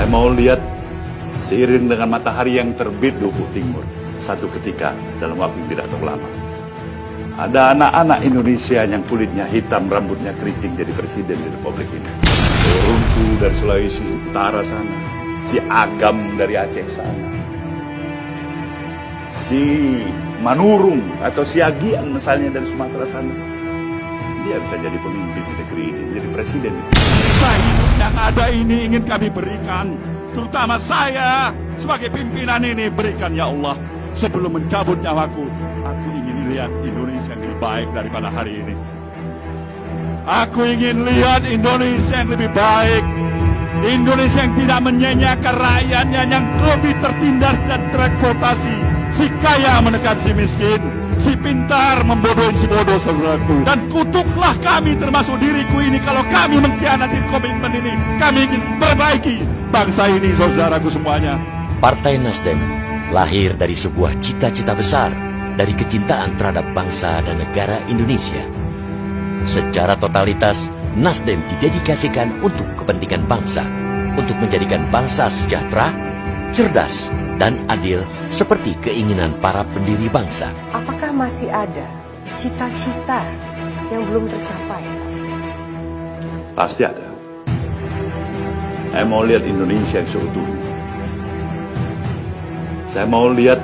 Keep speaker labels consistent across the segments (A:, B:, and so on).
A: Saya mau lihat seiring dengan matahari yang terbit di ufuk timur, satu ketika dalam waktu yang tidak terlalu lama, ada anak-anak Indonesia yang kulitnya hitam, rambutnya keriting jadi presiden di Republik ini. Runtu dari Sulawesi Utara sana, si Agam dari Aceh sana, si Manurung atau si Agian misalnya dari Sumatera sana. Dia bisa jadi pemimpin di negeri ini, jadi presiden. Hidup yang ada ini ingin kami berikan, terutama saya sebagai pimpinan ini berikan ya Allah. Sebelum mencabut nyawaku, aku ingin lihat Indonesia yang lebih baik daripada hari ini. Aku ingin lihat Indonesia yang lebih baik, Indonesia yang tidak menyanyiakan rakyatnya, yang lebih tertindas dan tereksploitasi. Si kaya menekan si miskin, si pintar membodohin si bodoh, saudaraku. Dan kutuklah kami termasuk diriku ini kalau kami mengkhianati komitmen ini. Kami ingin perbaiki bangsa ini, saudaraku semuanya.
B: Partai Nasdem lahir dari sebuah cita-cita besar, dari kecintaan terhadap bangsa dan negara Indonesia. Secara totalitas, Nasdem didedikasikan untuk kepentingan bangsa, untuk menjadikan bangsa sejahtera, cerdas, dan adil seperti keinginan para pendiri bangsa.
C: Apakah masih ada cita-cita yang belum tercapai?
A: Pasti ada. Saya mau lihat Indonesia yang seutuhnya. Saya mau lihat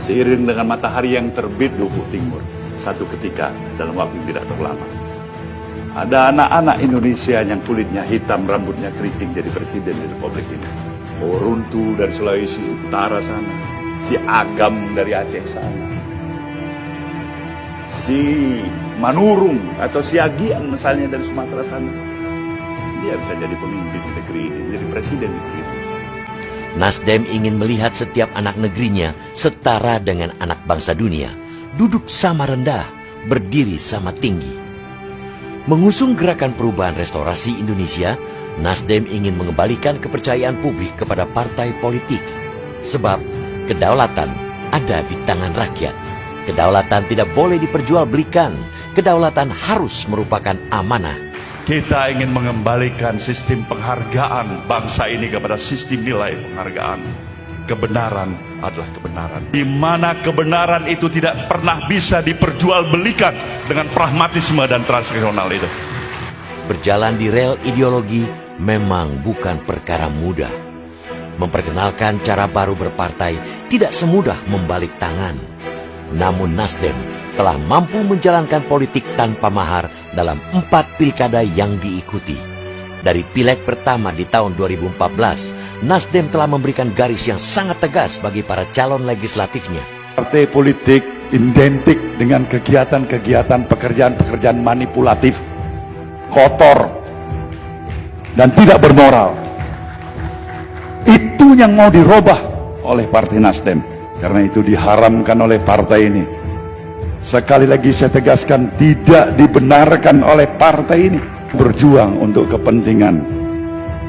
A: seiring dengan matahari yang terbit di ufuk timur, satu ketika dalam waktu yang tidak terlalu lama, ada anak-anak Indonesia yang kulitnya hitam, rambutnya keriting jadi presiden di Republik ini. Runtu dari Sulawesi Utara sana, si Agam dari Aceh sana, si Manurung atau si Agian misalnya dari Sumatera sana. Dia bisa jadi pemimpin di negeri ini, jadi presiden di negeri ini.
B: Nasdem ingin melihat setiap anak negerinya setara dengan anak bangsa dunia, duduk sama rendah, berdiri sama tinggi. Mengusung gerakan perubahan restorasi Indonesia, Nasdem ingin mengembalikan kepercayaan publik kepada partai politik. Sebab kedaulatan ada di tangan rakyat. Kedaulatan tidak boleh diperjualbelikan. Kedaulatan harus merupakan amanah.
A: Kita ingin mengembalikan sistem penghargaan bangsa ini kepada sistem nilai penghargaan. Kebenaran adalah kebenaran, di mana kebenaran itu tidak pernah bisa diperjualbelikan dengan pragmatisme dan transaksional itu.
B: Berjalan di rel ideologi memang bukan perkara mudah. Memperkenalkan cara baru berpartai tidak semudah membalik tangan. Namun Nasdem telah mampu menjalankan politik tanpa mahar dalam 4 pilkada yang diikuti. Dari pileg pertama di tahun 2014, Nasdem telah memberikan garis yang sangat tegas bagi para calon legislatifnya.
A: Partai politik identik dengan kegiatan-kegiatan pekerjaan-pekerjaan manipulatif, kotor, dan tidak bermoral. Itu yang mau dirubah oleh Partai Nasdem. Karena itu diharamkan oleh partai ini. Sekali lagi saya tegaskan, tidak dibenarkan oleh partai ini berjuang untuk kepentingan,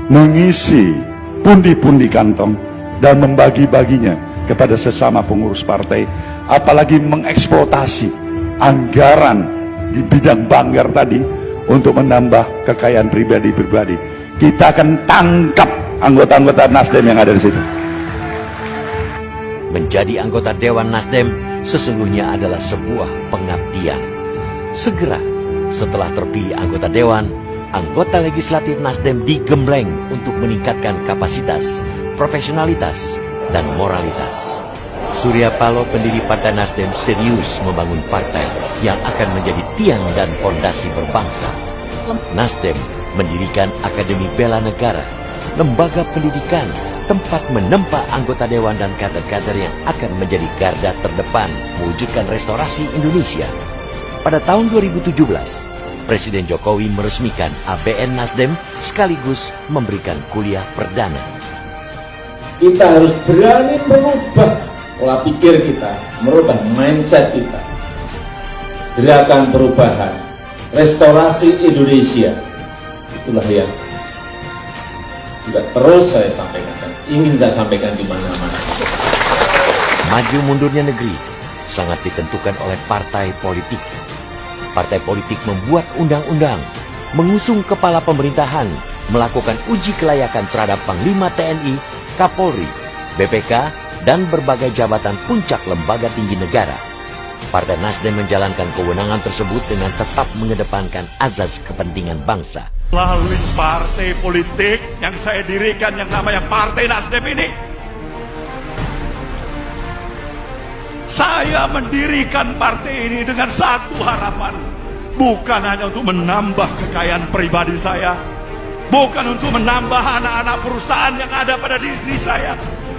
A: mengisi pundi-pundi kantong dan membagi-baginya kepada sesama pengurus partai, apalagi mengeksploitasi anggaran di bidang banggar tadi untuk menambah kekayaan pribadi-pribadi. Kita akan tangkap anggota-anggota Nasdem yang ada di situ.
B: Menjadi anggota Dewan Nasdem sesungguhnya adalah sebuah pengabdian. Segera setelah terpilih anggota Dewan, anggota legislatif Nasdem digembleng untuk meningkatkan kapasitas, profesionalitas, dan moralitas. Surya Paloh, pendiri Partai Nasdem, serius membangun partai yang akan menjadi tiang dan fondasi berbangsa. Nasdem mendirikan Akademi Bela Negara, lembaga pendidikan, tempat menempa anggota Dewan dan kader-kader yang akan menjadi garda terdepan mewujudkan restorasi Indonesia. Pada tahun 2017, Presiden Jokowi meresmikan ABN Nasdem sekaligus memberikan kuliah perdana.
D: Kita harus berani merubah pola pikir kita, merubah mindset kita. Gerakan perubahan, restorasi Indonesia, itulah yang juga terus saya sampaikan, ingin saya sampaikan di mana-mana.
B: Maju mundurnya negeri sangat ditentukan oleh partai politik. Partai politik membuat undang-undang, mengusung kepala pemerintahan, melakukan uji kelayakan terhadap Panglima TNI, Kapolri, BPK, dan berbagai jabatan puncak lembaga tinggi negara. Partai Nasdem menjalankan kewenangan tersebut dengan tetap mengedepankan azas kepentingan bangsa.
A: Melalui partai politik yang saya dirikan yang namanya Partai Nasdem ini, saya mendirikan partai ini dengan satu harapan. Bukan hanya untuk menambah kekayaan pribadi saya, bukan untuk menambah anak-anak perusahaan yang ada pada diri saya,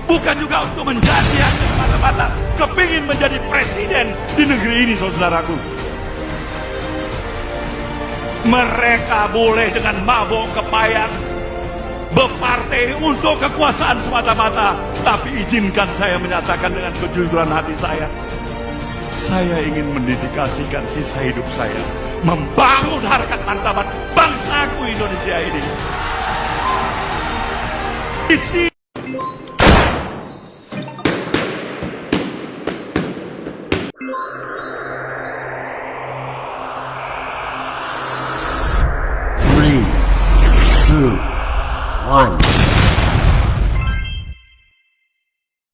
A: bukan juga untuk menjadi hanya semata-mata kepingin menjadi presiden di negeri ini, saudaraku. Mereka boleh dengan mabuk kepayang berpartai untuk kekuasaan semata-mata, tapi izinkan saya menyatakan dengan kejujuran hati saya ingin mendedikasikan sisa hidup saya membangun harkat martabat bangsaku Indonesia ini. Isi
E: Three, two, one.